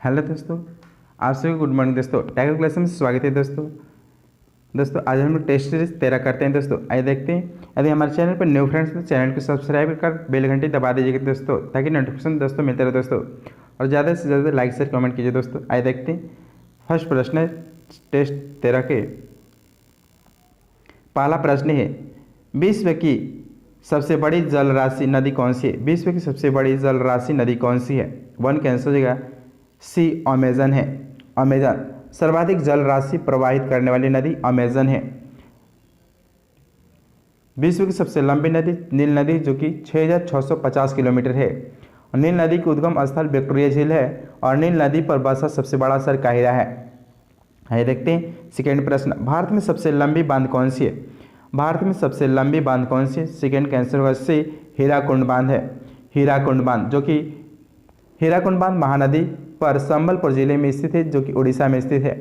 Hello दोस्तों, आप सभी गुड मॉर्निंग दोस्तों। टाइगर क्लास में स्वागत है दोस्तों आज हम लोग टेस्ट सीरीज 13 करते हैं दोस्तों। आइए देखते हैं। यदि हमारे चैनल पर न्यू फ्रेंड्स तो चैनल को सब्सक्राइब कर बेल घंटी दबा दीजिएगा दोस्तों, ताकि नोटिफिकेशन दोस्तों मिलते रहे दोस्तों। और ज़्यादा से ज़्यादा लाइक शेयर कमेंट कीजिए दोस्तों। आइए देखते हैं। फर्स्ट प्रश्न है टेस्ट 13 के। पहला प्रश्न है, विश्व की सबसे बड़ी जल राशि नदी कौन सी है? विश्व की सबसे बड़ी जल राशि नदी कौन सी है? वन का आंसर हो जाएगा सी, अमेजन है। अमेजन सर्वाधिक जल राशि प्रवाहित करने वाली नदी अमेजन है। विश्व की सबसे लंबी नदी नील नदी, जो कि 6,650 किलोमीटर है। नील नदी की उद्गम स्थल विक्टोरिया झील है और नील नदी पर बसा सबसे बड़ा शहर काहिरा है। आइए देखते हैं सेकेंड प्रश्न। भारत में सबसे लंबी बांध कौन सी है? भारत में सबसे लंबी बांध कौन सी है? सेकेंड का आंसर होगा सी, हीराकुंड बांध है। हीराकुंड बांध, जो कि हीराकुंड बांध महानदी पर संबलपुर जिले में स्थित है, जो कि उड़ीसा में स्थित है।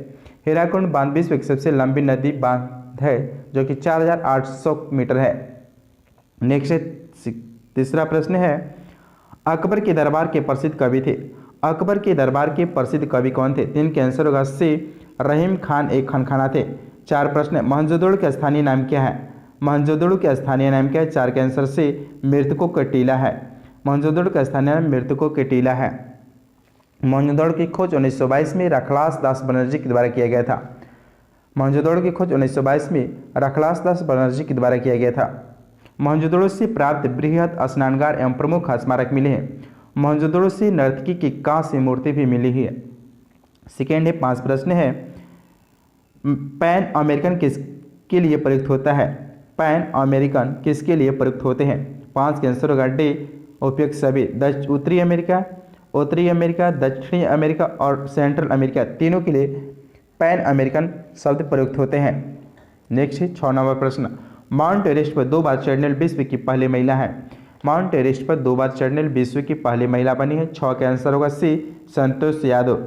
हीराकुंड बांध विश्व की सबसे लंबी नदी बांध है, जो कि 4,800 मीटर है। नेक्स्ट तीसरा प्रश्न है, अकबर के दरबार के प्रसिद्ध कवि थे। अकबर के दरबार के प्रसिद्ध कवि कौन थे? तीन का आंसर होगा सी, रहीम खान एक खानखाना थे। चार प्रश्न है, मोहनजोदड़ो का स्थानीय नाम क्या है? मोहनजोदड़ो का स्थानीय नाम क्या है? चार का आंसर सी, मृतकों का टीला है। मोहनजोदड़ो का स्थानीय नाम मृतकों के टीला है। मोहनजोदड़ो की खोज 1922 में रखलास दास बनर्जी के द्वारा किया गया था। मोहनजोदड़ो की खोज 1922 में रखलास दास बनर्जी के द्वारा किया गया था। मोहनजोदड़ो से प्राप्त बृहद स्नानगार एवं प्रमुख स्मारक मिले हैं। मोहनजोदड़ो से नर्तकी की कांस्य मूर्ति भी मिली है। सेकेंड है, 5 प्रश्न है, पैन अमेरिकन किसके लिए प्रयुक्त होता है? पैन अमेरिकन किसके लिए प्रयुक्त होते हैं? 5 का आंसर होगा डी, उपयुक्त सभी। उत्तरी अमेरिका, दक्षिणी अमेरिका और सेंट्रल अमेरिका तीनों के लिए पैन अमेरिकन शब्द प्रयुक्त होते हैं। नेक्स्ट है 6 नंबर प्रश्न। माउंट एवरेस्ट पर 2 बार चढ़ने वाली विश्व की पहली महिला है। माउंट एवरेस्ट पर 2 बार चढ़ने वाली विश्व की पहली महिला बनी है। 6 का आंसर होगा सी, संतोष यादव।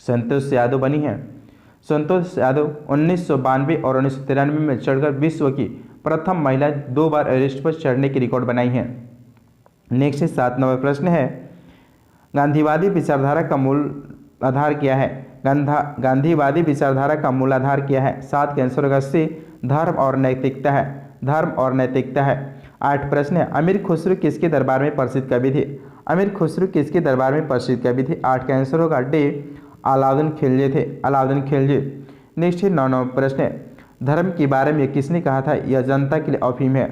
संतोष यादव बनी है। संतोष यादव 1992 और 1993 में चढ़कर विश्व की प्रथम महिला 2 बार एवरेस्ट पर चढ़ने की रिकॉर्ड बनाई है। नेक्स्ट 7 नंबर प्रश्न है, गांधीवादी विचारधारा का मूल आधार क्या है? गांधीवादी विचारधारा का मूल आधार क्या है? 7 का आंसर होगा सी, धर्म और नैतिकता है। धर्म और नैतिकता है। 8 प्रश्न है, अमीर खुसरो किसके दरबार में प्रसिद्ध कवि थे? अमीर खुसरो किसके दरबार में प्रसिद्ध कवि थे? 8 का आंसर होगा डी, अलाउद्दीन खिलजी थे। अलाउद्दीन खिलजी। नेक्स्ट 9 नंबर प्रश्न है, धर्म के बारे में किसने कहा था यह जनता के लिए अफीम है?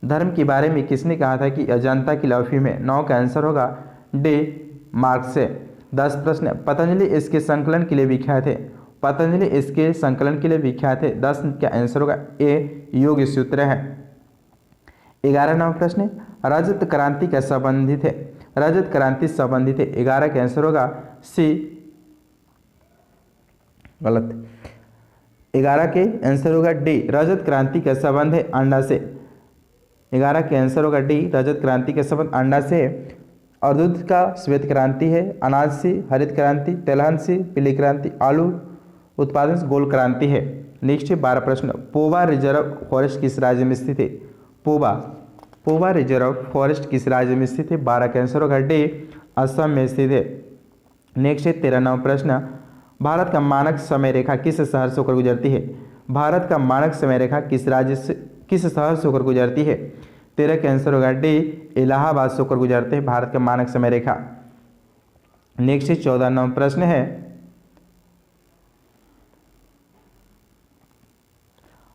धर्म के बारे में किसने कहा था कि यह जनता के लिए अफीम है? 9 का आंसर होगा डी, मार्क्स है। 10 प्रश्न, पतंजलि इसके संकलन के लिए विख्यात है। पतंजलि इसके संकलन के लिए विख्यात है। 10 का आंसर होगा ए, योग सूत्र है। 11 नंबर प्रश्न, रजत क्रांति का संबंधित है। रजत क्रांति संबंधित है। 11 का आंसर होगा सी, गलत। 11 के आंसर होगा डी, रजत क्रांति का संबंध है अंडा से। 11 के आंसर होगा डी, रजत क्रांति का संबंध अंडा से। और दूध का श्वेत क्रांति है। अनाज से हरित क्रांति, तिलहन से पीली क्रांति, आलू उत्पादन से गोल क्रांति है। नेक्स्ट 12 प्रश्न, पोवा रिजर्व फॉरेस्ट किस राज्य में स्थित है? पोवा रिजर्व फॉरेस्ट किस राज्य में स्थित है? 12 का आंसर होगा डी, असम में स्थित है। नेक्स्ट 13 नंबर प्रश्न, भारत का मानक समय रेखा किस शहर से होकर गुजरती है? भारत का मानक समय रेखा किस शहर से होकर गुजरती है? 13 का आंसर होगा डी, इलाहाबाद से होकर गुजरते हैं भारत का मानक समय रेखा। नेक्स्ट 14 नंबर प्रश्न है,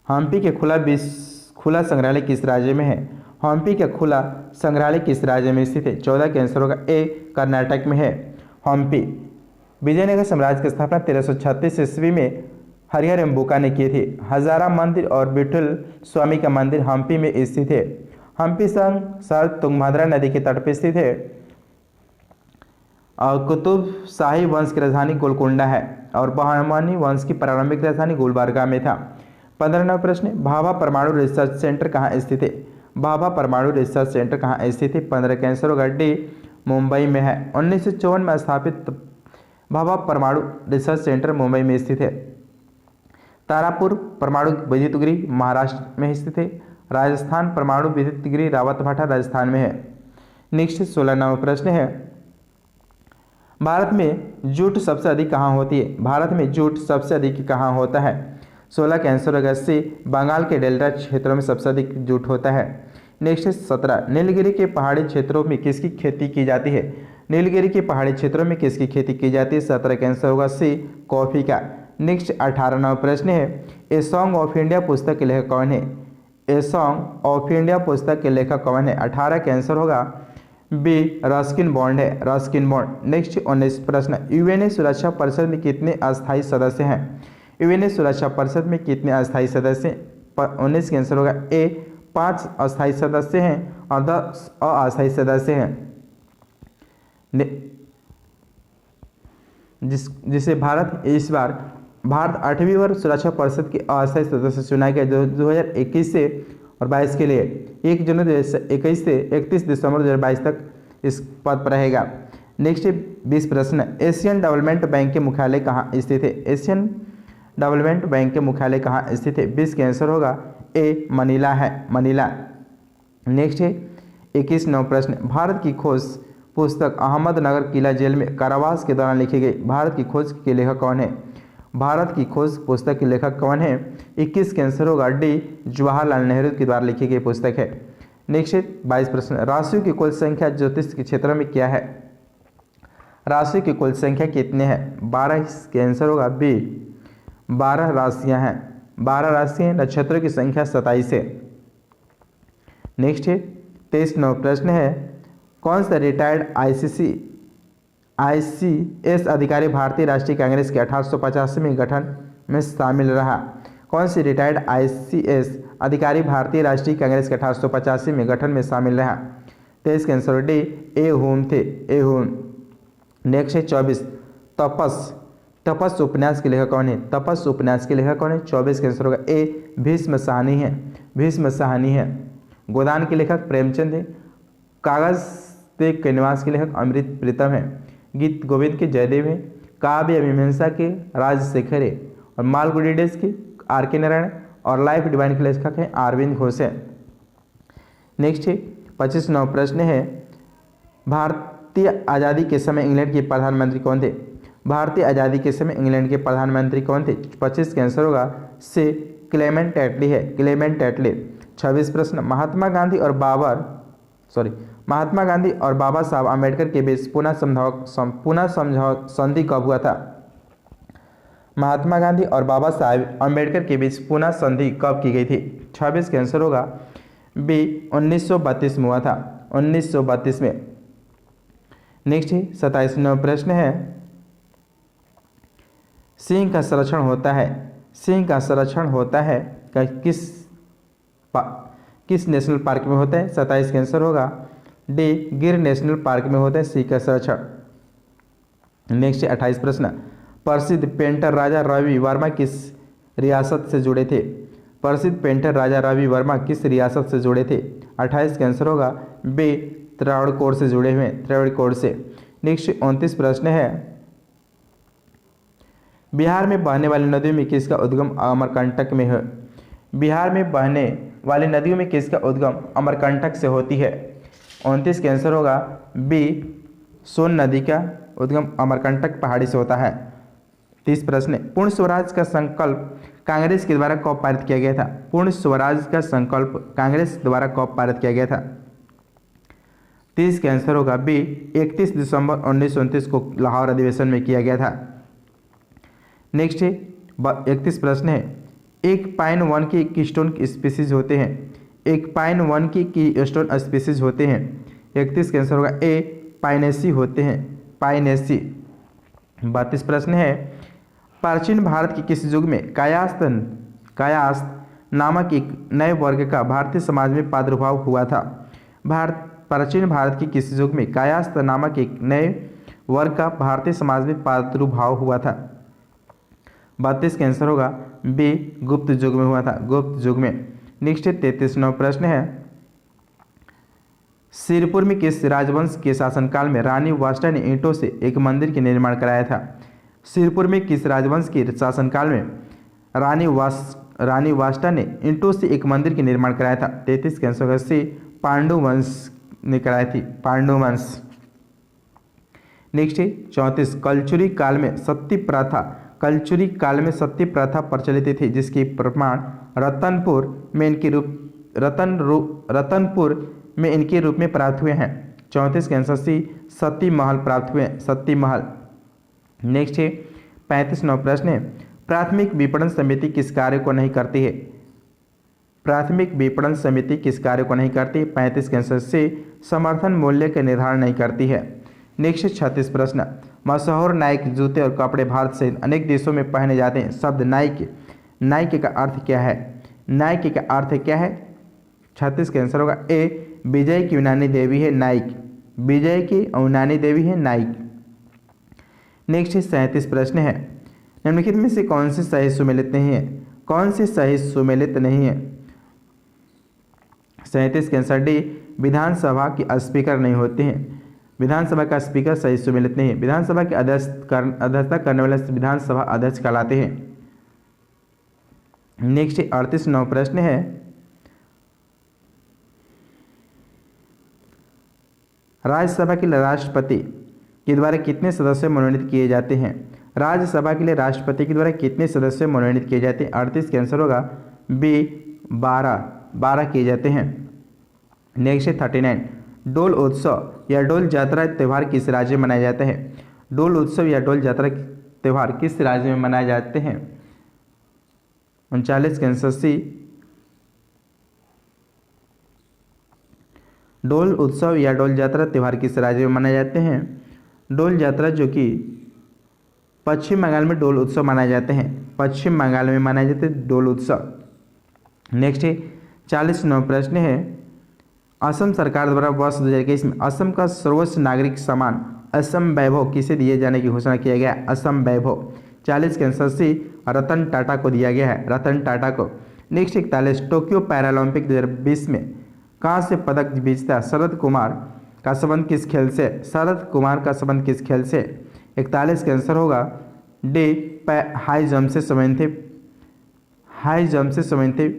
हम्पी के खुला संग्रहालय किस राज्य में है? हम्पी का खुला संग्रहालय किस राज्य में स्थित है? 14 का आंसर होगा ए, कर्नाटक में है हम्पी। विजयनगर साम्राज्य की स्थापना 1336 ईस्वी में हरिहर एम्बुका ने की थी। हजारा मंदिर और विठल स्वामी का मंदिर हम्पी में स्थित है। हम्पी शहर तुंगभद्रा नदी के तट पर स्थित है। और कुतुब शाही वंश की राजधानी गोलकोंडा है और बहमनी वंश की प्रारंभिक राजधानी गुलबर्गा में था। 15 नंबर प्रश्न, भाभा परमाणु रिसर्च सेंटर कहाँ स्थित है? भाभा परमाणु रिसर्च सेंटर कहाँ स्थित है? 15 का आंसर होगा डी, मुंबई में है। 1954 में स्थापित भाभा परमाणु रिसर्च सेंटर मुंबई में स्थित है। तारापुर परमाणु विद्युत गृह महाराष्ट्र में स्थित है। राजस्थान परमाणु विद्युत गृह रावतभाटा राजस्थान में है। नेक्स्ट 16 नंबर प्रश्न है, भारत में जूट सबसे अधिक कहाँ होती है? भारत में जूट सबसे अधिक कहाँ होता है? 16 का आंसर होगा सी, बंगाल के डेल्टा क्षेत्रों में सबसे अधिक जूट होता है। नेक्स्ट है 17, नीलगिरी के पहाड़ी क्षेत्रों में किसकी खेती की जाती है? नीलगिरी के पहाड़ी क्षेत्रों में किसकी खेती की जाती है? 17 का आंसर होगा सी, कॉफी का। नेक्स्ट 18वां प्रश्न है, ए सॉन्ग ऑफ इंडिया पुस्तक के लेखक कौन है? ए सॉन्ग ऑफ इंडिया पुस्तक के लेखक कौन है? 18 का आंसर होगा बी, रस्किन बॉन्ड है, रस्किन बॉन्ड। नेक्स्ट 19 प्रश्न, यूएन सुरक्षा परिषद में कितने अस्थायी सदस्य हैं? यूएन सुरक्षा परिषद में कितने अस्थायी सदस्य? 19 का आंसर होगा ए, 5 अस्थायी सदस्य हैं और 10 अस्थायी सदस्य हैं। जिसे भारत 8वीं बार सुरक्षा परिषद के अस्थायी सदस्य चुना गया, जो 2021 से और 22 के लिए 1 जनवरी 2021 से 31 दिसंबर 2022 तक इस पद पर रहेगा। नेक्स्ट 20 प्रश्न, एशियन डेवलपमेंट बैंक के मुख्यालय कहाँ स्थित है? एशियन डेवलपमेंट बैंक के मुख्यालय कहाँ स्थित है? 20 का आंसर होगा ए, मनीला है, मनीला। नेक्स्ट है 21वां प्रश्न, भारत की खोज पुस्तक अहमदनगर किला जेल में कारावास के दौरान लिखी गई। भारत की खोज के लेखक कौन है? भारत की खोज पुस्तक के लेखक कौन है? 21 का आंसर होगा डी, जवाहरलाल नेहरू के द्वारा लिखी गई पुस्तक है। नेक्स्ट 22 प्रश्न, राशियों की कुल संख्या ज्योतिष के क्षेत्र में क्या है? राशियों की कुल संख्या कितने हैं? 12। इसके आंसर होगा बी, 12 राशियां हैं, 12 राशियां। नक्षत्रों की संख्या 27 है। नेक्स्ट है 23वां प्रश्न है, कौन सा रिटायर्ड आईसीएस अधिकारी भारतीय राष्ट्रीय कांग्रेस के 1885 में गठन में शामिल रहा? कौन सी रिटायर्ड आईसीएस अधिकारी भारतीय राष्ट्रीय कांग्रेस के 1885 में गठन में शामिल रहा? 23 का आंसर डी, ए होम थे, ए होम। नेक्स्ट है 24, तपस उपन्यास के लेखक कौन है? तपस उपन्यास के लेखक कौन है? 24 का आंसर होगा ए, भीष्म साहनी है, भीष्म साहनी है। गोदान के लेखक प्रेमचंद है। कागज पे कैनवास के लेखक अमृत प्रीतम है। गीत गोविंद के जयदेव है। काव्य मीमांसा के राजशेखर है और मालगुडी डेज के आर के नारायण और लाइफ डिवाइन के लेखक हैं अरविंद घोष है। नेक्स्ट है 25वां प्रश्न है, भारतीय आज़ादी के समय इंग्लैंड के प्रधानमंत्री कौन थे? भारतीय आज़ादी के समय इंग्लैंड के प्रधानमंत्री कौन थे? 25 का आंसर होगा से, क्लेमेंट एटली है, क्लेमेंट एटली। 26 प्रश्न, महात्मा गांधी और बाबा साहब अम्बेडकर के बीच पुनः संधि कब हुआ था? महात्मा गांधी और बाबा साहब अम्बेडकर के बीच पुनः संधि कब की गई थी? 26 का आंसर होगा बी, 1932 में हुआ था, 1932 में। नेक्स्ट है 27वां प्रश्न है, सिंह का संरक्षण होता है, सिंह का संरक्षण होता है किस नेशनल पार्क में होता है? 27 का आंसर होगा डी, गिर नेशनल पार्क में होता है सिंह का संरक्षण। नेक्स्ट 28 प्रश्न, प्रसिद्ध पेंटर राजा रवि वर्मा किस रियासत से जुड़े थे? प्रसिद्ध पेंटर राजा रवि वर्मा किस रियासत से जुड़े थे? 28 का आंसर होगा बी, त्रावणकोर से जुड़े हुए, त्रावणकोर से। नेक्स्ट 29 प्रश्न है, बिहार में बहने वाली नदियों में किसका उद्गम अमरकंटक में है? बिहार में बहने वाली नदियों में किसका उद्गम अमरकंटक से होती है? 29 का आंसर होगा बी, सोन नदी का उद्गम अमरकंटक पहाड़ी से होता है। 30 प्रश्न, पूर्ण स्वराज का संकल्प कांग्रेस के द्वारा कब पारित किया गया था? पूर्ण स्वराज का संकल्प कांग्रेस द्वारा कब पारित किया गया था? 30 का आंसर होगा बी, 31 दिसंबर 1929 को लाहौर अधिवेशन में किया गया था। नेक्स्ट है 31 प्रश्न है, एक पाइन वन की कीस्टोन स्पीसीज होते हैं, एक पाइन वन की कीस्टोन स्पीसीज होते हैं। 31 का आंसर होगा ए, पाइनेसी होते हैं, पाइनेसी। 32 प्रश्न है, प्राचीन भारत के किस युग में कायास्थ नामक एक नए वर्ग का भारतीय समाज में प्रादुर्भाव हुआ था? प्राचीन भारत के किस युग में कायास्थ नामक एक नए वर्ग का भारतीय समाज में प्रादुर्भाव हुआ था? 32 का आंसर होगा बी, गुप्त युग में हुआ था, गुप्त युग में। नेक्स्ट 33वां प्रश्न है, सिरपुर में किस राजवंश के शासनकाल में रानी वाष्टा ने ईंटों से एक मंदिर के निर्माण कराया था? सिरपुर में किस राजवंश के शासनकाल में रानी वाष्टा ने ईंटों से एक मंदिर के निर्माण कराया था? 33 का आंसर होगा सी, पांडु वंश ने कराई थी, पांडु वंश। नेक्स्ट है 34 कलचुरी काल में सती प्रथा, कलचुरी काल में सती प्रथा प्रचलित थी जिसकी प्रमाण रतनपुर में इनके रूप में प्राप्त हुए हैं। 34 के आंसर सी सती महल प्राप्त हुए, सती महल। नेक्स्ट है 35 नौ प्रश्न है प्राथमिक विपणन समिति किस कार्य को नहीं करती है? प्राथमिक विपणन समिति किस कार्य को नहीं करती? 35 के आंसर से समर्थन मूल्य का निर्धारण नहीं करती है। नेक्स्ट 36 प्रश्न मशहूर नाइक जूते और कपड़े भारत सहित अनेक देशों में पहने जाते हैं। शब्द नाइक, नाइक का अर्थ क्या है? नाइक का अर्थ क्या है? 36 का आंसर होगा ए विजय की यूनानी देवी है नाइक, विजय की यूनानी देवी है नाइक। नेक्स्ट 37 प्रश्न है निम्नलिखित में से कौन से सही सुमेलित नहीं है? कौन से सही सुमेलित नहीं है? 37 के आंसर डी विधानसभा की स्पीकर नहीं होते हैं। विधानसभा का स्पीकर सही सुमेलित नहीं है। विधानसभा की अध्यक्षता करने वाले विधानसभा अध्यक्ष कहलाते हैं। नेक्स्ट 38 नौ प्रश्न है राज्यसभा के लिए राष्ट्रपति के द्वारा कितने सदस्य मनोनीत किए जाते हैं? राज्यसभा के लिए राष्ट्रपति के द्वारा कितने सदस्य मनोनीत किए जाते हैं? 38 के आंसर होगा बी 12 किए जाते हैं। नेक्स्ट 39 डोल उत्सव या डोल यात्रा त्यौहार किस राज्य में मनाया जाता है? डोल उत्सव या डोल यात्रा त्यौहार किस राज्य में मनाए जाते हैं? 39 के आंसर सी डोल उत्सव या डोल यात्रा त्यौहार किस राज्य में मनाए जाते हैं? डोल यात्रा जो कि पश्चिम बंगाल में डोल उत्सव मनाए जाते हैं, पश्चिम बंगाल में मनाए जाते हैं डोल उत्सव। नेक्स्ट 40 नौ प्रश्न है असम सरकार द्वारा वर्ष 2021 में असम का सर्वोच्च नागरिक सम्मान असम वैभव किसे दिए जाने की घोषणा किया गया? असम वैभव। 40 के आंसर सी रतन टाटा को दिया गया है, रतन टाटा को। नेक्स्ट 41 टोक्यो पैरालंपिक 2020 में कहाँ से पदक जीता? शरद कुमार का संबंध किस खेल से? शरद कुमार का संबंध किस खेल से? 41 का आंसर होगा डी हाई जंप से संबंध थे, हाई जंप से संबंध थे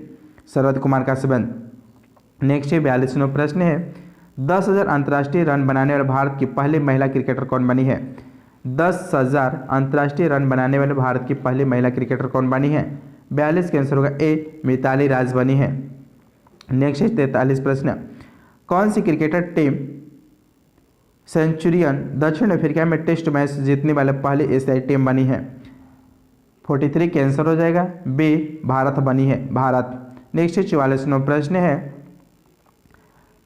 शरद कुमार का संबंध। नेक्स्ट 42 प्रश्न है 10,000 अंतर्राष्ट्रीय रन बनाने वाले भारत की पहली महिला क्रिकेटर कौन बनी है? 10,000 अंतर्राष्ट्रीय रन बनाने वाले भारत की पहली महिला क्रिकेटर कौन बनी है? 42 के आंसर होगा ए मिताली राज बनी है। नेक्स्ट 43 प्रश्न कौन सी क्रिकेटर टीम सेंचुरियन दक्षिण अफ्रीका में टेस्ट मैच जीतने वाले पहली एशियाई टीम बनी है? 43 के आंसर हो जाएगा बी भारत बनी है, भारत। नेक्स्ट 44 प्रश्न है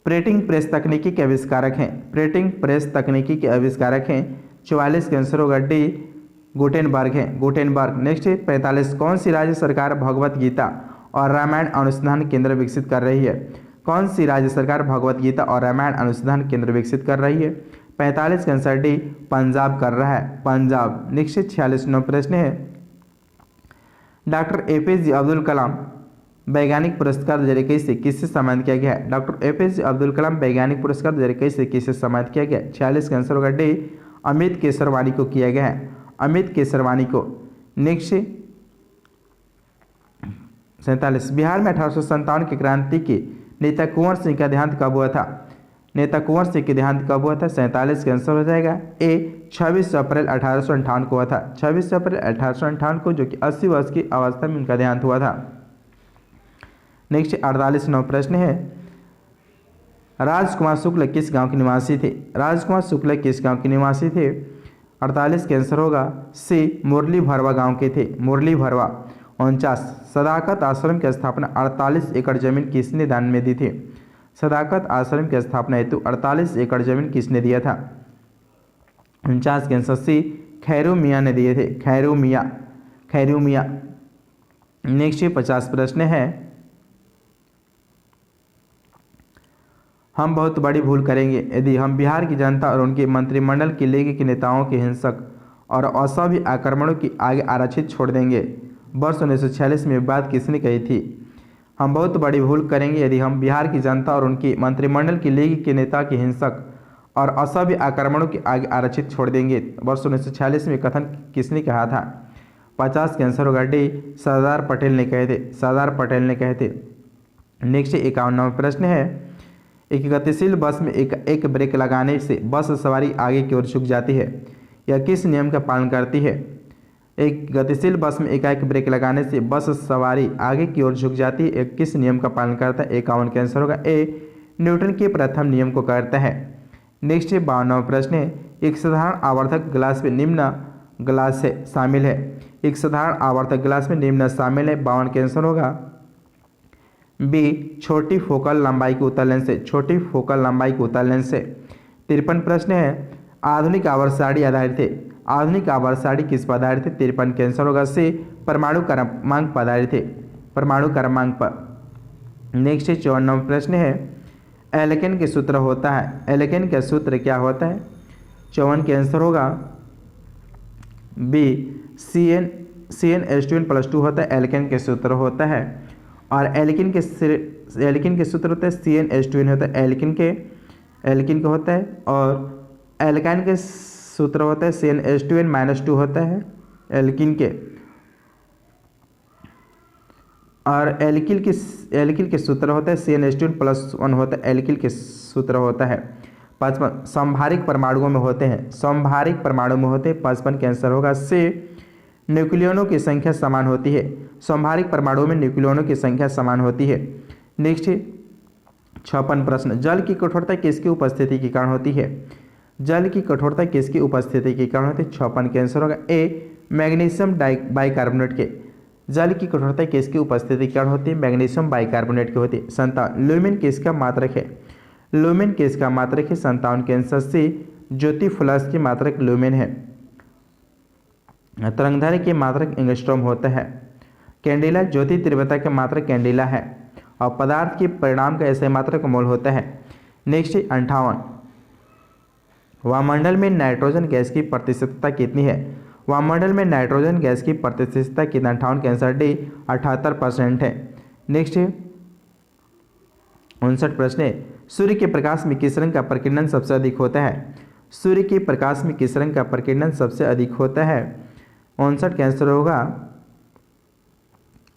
प्रिंटिंग प्रेस तकनीकी के आविष्कारक हैं? प्रिंटिंग प्रेस तकनीकी के आविष्कारक हैं 44 के आंसर होगा डी गुटेनबर्ग है, गुटेनबर्ग। नेक्स्ट 45 कौन सी राज्य सरकार भगवत गीता और रामायण अनुसंधान केंद्र विकसित कर रही है? कौन सी राज्य सरकार भगवत गीता और रामायण अनुसंधान केंद्र विकसित कर रही है? 45 का आंसर डी पंजाब कर रहा है, पंजाब। नेक्स्ट 46 प्रश्न है डॉक्टर एपीजे अब्दुल कलाम वैज्ञानिक पुरस्कार 2021 से किससे सम्मानित किया गया है? डॉक्टर एपीजे अब्दुल कलाम वैज्ञानिक पुरस्कार 2021 से किससे सम्मानित किया गया? 46 का आंसर होगा डी अमित केसरवानी को किया गया है, अमित केसरवानी को। नेक्स्ट 47 बिहार में 1857 की क्रांति के नेता कुंवर सिंह का देहांत कब हुआ था? नेता कुंवर सिंह के देहांत कब हुआ था? 47 का आंसर हो जाएगा ए 26 अप्रैल 1858 को हुआ था, 26 अप्रैल 1858 को, जो कि 80 वर्ष की अवस्था में उनका देहांत हुआ था। नेक्स्ट 48 प्रश्न है राजकुमार शुक्ल किस गांव के निवासी थे? राजकुमार शुक्ल किस गांव के निवासी थे? 48 के आंसर होगा सी मुरली भरवा गांव के थे, मुरली भरवा। 49 सदाकत आश्रम की स्थापना 48 एकड़ जमीन किसने दान में दी थी? सदाकत आश्रम की स्थापना हेतु 48 एकड़ जमीन किसने दिया था? 49 के आंसर सी खैरू मियाँ ने दिए थे, खैरू मियाँ, खैरू मियाँ। नेक्स्ट 50 प्रश्न है हम बहुत बड़ी भूल करेंगे यदि हम बिहार की जनता और उनके मंत्रिमंडल की लीग के नेताओं के हिंसक और असभ्य आक्रमणों की आगे आरक्षित छोड़ देंगे। वर्ष 1946 में बात किसने कही थी? हम बहुत बड़ी भूल करेंगे यदि हम बिहार की जनता और उनकी मंत्रिमंडल की लीग के नेता के हिंसक और असभ्य आक्रमणों के आगे आरक्षित छोड़ देंगे। वर्ष 1946 में कथन किसने कहा था? 50 के आंसर होगा डी सरदार पटेल ने कहे थे, सरदार पटेल ने कहे थे। नेक्स्ट 51वां प्रश्न है एक गतिशील बस में एक ब्रेक लगाने से बस सवारी आगे की ओर झुक जाती है, यह किस नियम का पालन करती है? एक गतिशील बस में एकाएक ब्रेक लगाने से बस सवारी आगे की ओर झुक जाती है, यह किस नियम का पालन करता है? 51 का आंसर होगा ए, न्यूटन के प्रथम नियम को करता है। नेक्स्ट 52वां प्रश्न है, एक साधारण आवर्धक ग्लास में निम्न ग्लास है शामिल है। एक साधारण आवर्धक ग्लास में निम्न शामिल है। 52 का आंसर होगा बी, छोटी फोकल लंबाई के उत्तल लेंस से। छोटी फोकल लंबाई के उत्तल लेंस से। 53 प्रश्न है, आधुनिक आवर्तसारणी आधारित है। आधुनिक आवर्तसारणी किस पर आधारित है? 53 का आंसर होगा सी, परमाणु क्रमांक पर आधारित है। परमाणु क्रमांक पर। नेक्स्ट 54वां प्रश्न है, एलेकेन के सूत्र होता है। एलेकेन का सूत्र क्या होता है? 54 का आंसर होगा बी, CnH2n+2 होता है, एल्केन के सूत्र होता है। और एल्किन के सूत्र होता है CnH2n होता है, एल्किन के होता है। और एल्काइन के सूत्र होता है CnH2n-2 होता है एल्किन के। और एल्किल के सूत्र होता है CnH2n+1 होता है, एल्किल के सूत्र होता है। 55 संभारिक परमाणुओं में होते हैं। संभारिक परमाणु में होते हैं। 55 का आंसर होगा सी, न्यूक्लियनों की संख्या समान होती है। संभारिक परमाणुओं में न्यूक्लियनों की संख्या समान होती है। नेक्स्ट 56 प्रश्न, जल की कठोरता किसकी उपस्थिति के कारण होती है? जल की कठोरता किसकी उपस्थिति के कारण होती है? 56 का आंसर होगा ए, मैग्नीशियम बाइकार्बोनेट के। जल की कठोरता किसकी उपस्थिति के कारण होती है? मैग्नीशियम बाइकार्बोनेट की होती है। 57 ल्यूमिन किसका मात्रक है? लुमेन किसका मात्रक है? 57 के आंसर सी, ज्योति फ्लक्स की मात्रक लुमेन है। तरंगदैर्घ्य की मात्रक एंगस्ट्रॉम होता है। कैंडिला ज्योति तीव्रता का मात्रक कैंडिला है। और पदार्थ के परिणाम का ऐसे मात्रक मोल होता है। नेक्स्ट 58, वायुमंडल में नाइट्रोजन गैस की प्रतिशतता कितनी है? वायुमंडल में नाइट्रोजन गैस की प्रतिशतता कितना? 58 का आंसर डी, 78% है। नेक्स्ट 59 प्रश्न है, सूर्य के प्रकाश में किस रंग का प्रकीर्णन सबसे अधिक होता है? सूर्य के प्रकाश में किस रंग का प्रकीर्णन सबसे अधिक होता है? 59 का आंसर होगा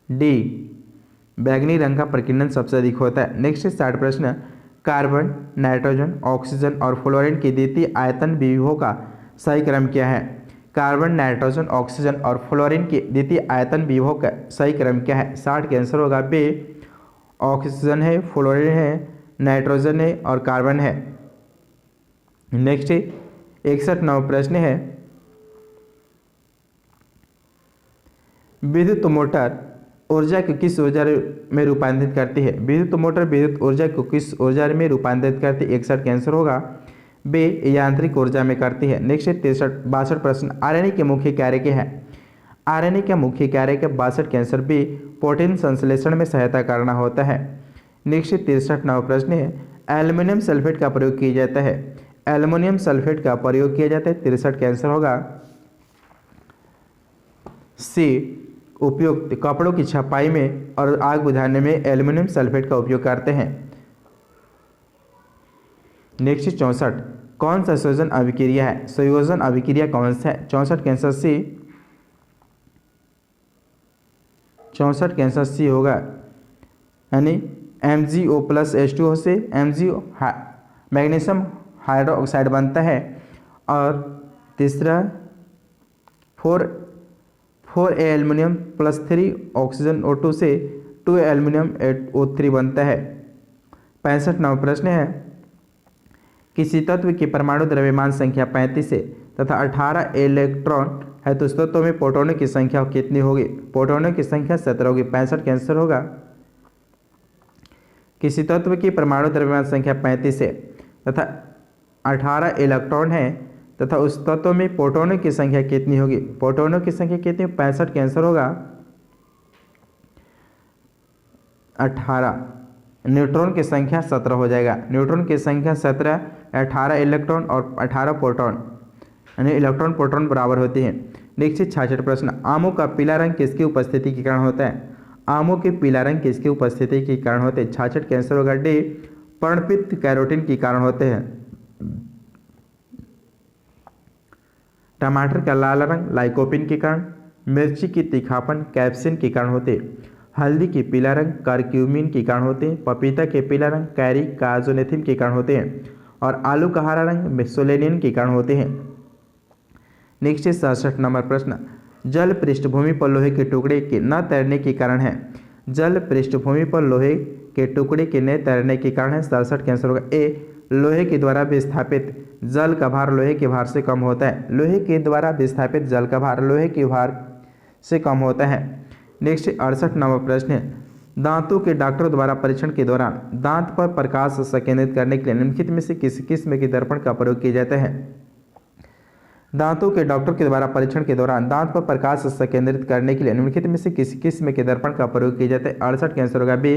डी, बैगनी रंग का प्रकीर्णन सबसे अधिक होता है। नेक्स्ट 60 प्रश्न, कार्बन, नाइट्रोजन, ऑक्सीजन और फ्लोरीन की द्वितीय आयतन विभवों का सही क्रम क्या है? कार्बन, नाइट्रोजन, ऑक्सीजन और फ्लोरीन की द्वितीय आयतन विभवों का सही क्रम क्या है? 60 का आंसर होगा बी, ऑक्सीजन है, फ्लोरीन है, नाइट्रोजन है और कार्बन है। नेक्स्ट 61वां प्रश्न है, विद्युत मोटर ऊर्जा को किस ऊर्जा में रूपांतरित करती है? विद्युत मोटर विद्युत ऊर्जा को किस ऊर्जा में रूपांतरित करती है? 61 का आंसर होगा बी, यांत्रिक ऊर्जा में करती है। नेक्स्ट 62 प्रश्न, आरएनए के मुख्य कार्य क्या है? आरएनए का मुख्य कार्य के 62 के आंसर बी, प्रोटीन संश्लेषण में सहायता करना होता है। नेक्स्ट 63वां प्रश्न है, एल्युमिनियम सल्फेट का प्रयोग किया जाता है। एल्युमिनियम सल्फेट का प्रयोग किया जाता है। 63 का आंसर होगा सी, उपयुक्त कपड़ों की छपाई में और आग बुझाने में एल्युमिनियम सल्फेट का उपयोग करते हैं। नेक्स्ट 64, कौन सा संयोजन अभिक्रिया है? संयोजन अभिक्रिया कौन सा है? 64 का आंसर सी, 64 का आंसर सी होगा, यानी MgO+H2O से MgO मैग्नीशियम हाइड्रोक्साइड बनता है। और तीसरा 4A एल्युमिनियम +3 ऑक्सीजन O2 से 2 एल्युमिनियम O3 बनता है। 65वां प्रश्न है, किसी तत्व की परमाणु द्रव्यमान संख्या 35 है तथा 18 इलेक्ट्रॉन है तो उस तत्व में प्रोटॉनों की संख्या कितनी होगी? प्रोटॉनों की संख्या 17 होगी। 65 का आंसर होगा, किसी तत्व की परमाणु द्रव्यमान संख्या 35 है तथा 18 इलेक्ट्रॉन है तथा उस तत्व में प्रोटॉनों की संख्या कितनी होगी? प्रोटॉनों की संख्या कितनी? 65 का आंसर होगा 18। न्यूट्रॉन की संख्या 17 हो जाएगा। न्यूट्रॉन की संख्या 17, 18 इलेक्ट्रॉन और 18 प्रोटॉन, यानी इलेक्ट्रॉन प्रोटॉन बराबर होती हैं। नेक्स्ट 66 प्रश्न, आमों का पीला रंग किसकी उपस्थिति के कारण होता है? आमों के पीला रंग किसकी उपस्थिति के कारण होते हैं? 66 का आंसर होगा डी, पर्णपित्त कैरोटीन के कारण होते हैं। टमाटर का लाल रंग लाइकोपिन के कारण, मिर्ची की तीखापन कैप्सिन के कारण होते हैं। हल्दी के पीला रंग करक्यूमिन के कारण होते हैं। पपीता के पीला रंग कैरी काजोनेथिन के कारण होते हैं। और आलू का हरा रंग मेसोलेनिन के कारण होते हैं। नेक्स्ट है 67 नंबर प्रश्न, जल पृष्ठभूमि पर लोहे के टुकड़े के न तैरने के कारण है। जल पृष्ठभूमि पर लोहे के टुकड़े के न तैरने के कारण है। 67 का आंसर होगा ए, लोहे के द्वारा विस्थापित जल का भार लोहे के भार से कम होता है। लोहे के द्वारा विस्थापित जल का भार लोहे के भार से कम होता है। नेक्स्ट 68 नंबर प्रश्न है, दांतों के डॉक्टर द्वारा परीक्षण के दौरान दांत पर प्रकाश संकेंद्रित करने के लिए निम्नलिखित में से किस किस्म के दर्पण का प्रयोग किया जाता है। दांतों के डॉक्टर के द्वारा परीक्षण के दौरान दांत पर प्रकाश संकेंद्रित करने के लिए निम्नलिखित में से किस किस्म के दर्पण का प्रयोग किया जाता है। 68 का आंसर होगा बी,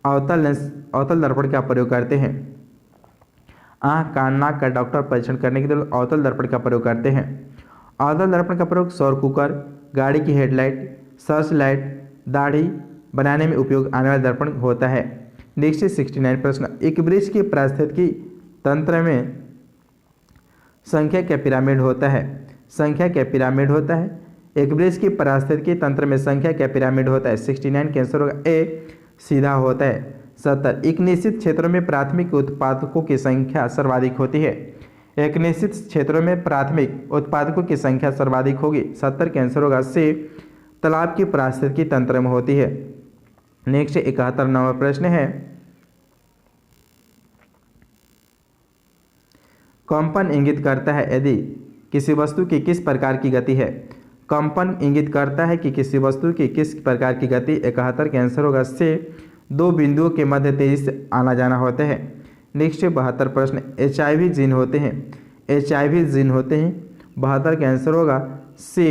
अवतल दर्पण का प्रयोग करते हैं। आँख कान नाक का डॉक्टर परीक्षण करने के लिए अवतल दर्पण का प्रयोग करते हैं। अवतल दर्पण का प्रयोग सौर कुकर, गाड़ी की हेडलाइट, सर्च लाइट, दाढ़ी बनाने में उपयोग आने वाला दर्पण होता है। नेक्स्ट 69 प्रश्न, एक वृक्ष के पारिस्थितिकी तंत्र में संख्या क्या पिरामिड होता है। संख्या क्या पिरामिड होता है। एक वृक्ष के पारिस्थितिकी तंत्र में संख्या क्या पिरामिड होता है। 69 का आंसर होगा ए, सीधा होता है। 70, एक निश्चित क्षेत्रों में प्राथमिक उत्पादकों की संख्या सर्वाधिक होती है। एक निश्चित क्षेत्रों में प्राथमिक उत्पादकों की संख्या सर्वाधिक होगी। 70 का आंसर होगा सी, तालाब की पारिस्थितिकी तंत्र में होती है। नेक्स्ट 71 नंबर प्रश्न है, कंपन इंगित करता है यदि किसी वस्तु की किस प्रकार की गति है। कंपन इंगित करता है कि किसी वस्तु की किस प्रकार की गति। 71 का आंसर होगा से, दो बिंदुओं के मध्य तेजी से आना जाना होता है। नेक्स्ट 72 प्रश्न, HIV जीन होते हैं। HIV जीन होते हैं। 72 का आंसर होगा सी,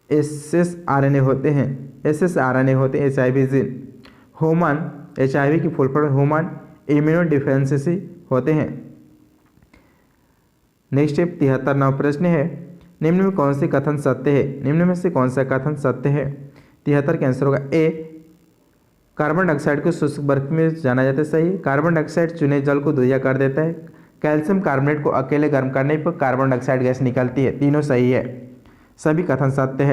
SSRNA होते हैं। SSRNA होते हैं HIV जीन। ह्यूमन HIV की full form human immuno deficiency होते हैं। नेक्स्ट 73 नंबर प्रश्न है, निम्न में कौन से कथन सत्य है। निम्न में से कौन सा कथन सत्य है। 73 का आंसर होगा ए, कार्बन डाइऑक्साइड को शुष्क बर्फ में जाना जाता है। सही। कार्बन डाइऑक्साइड चुने जल को दुधिया कर देता है। कैल्शियम कार्बोनेट को अकेले गर्म करने पर कार्बन डाइऑक्साइड गैस निकलती है। तीनों सही है, सभी कथन सत्य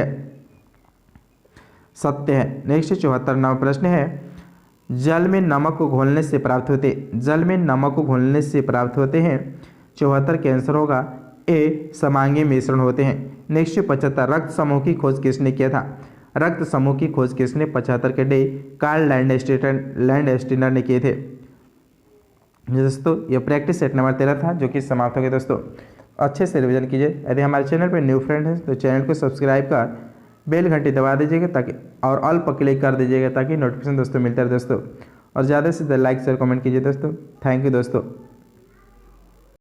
है। नेक्स्ट 74 नंबर प्रश्न है, जल में नमक को घोलने से प्राप्त होते। जल में नमक को घोलने से प्राप्त होते हैं। 74 के आंसर होगा ए, समांगी मिश्रण होते हैं। नेक्स्ट 75, रक्त समूह की खोज किसने किया था। रक्त समूह की खोज किसने। 75 के डे कार्ल लैंडस्टीनर ने किए थे। दोस्तों ये प्रैक्टिस सेट नंबर 13 था जो कि समाप्त हो गया। दोस्तों अच्छे से रिवीजन कीजिए। यदि हमारे चैनल पर न्यू फ्रेंड हैं तो चैनल को सब्सक्राइब कर बेल घंटी दबा दीजिएगा ताकि और ऑल पर क्लिक कर दीजिएगा ताकि नोटिफिकेशन दोस्तों मिलता रहे दोस्तों। और ज़्यादा से ज़्यादा लाइक शेयर कमेंट कीजिए दोस्तों। थैंक यू दोस्तों।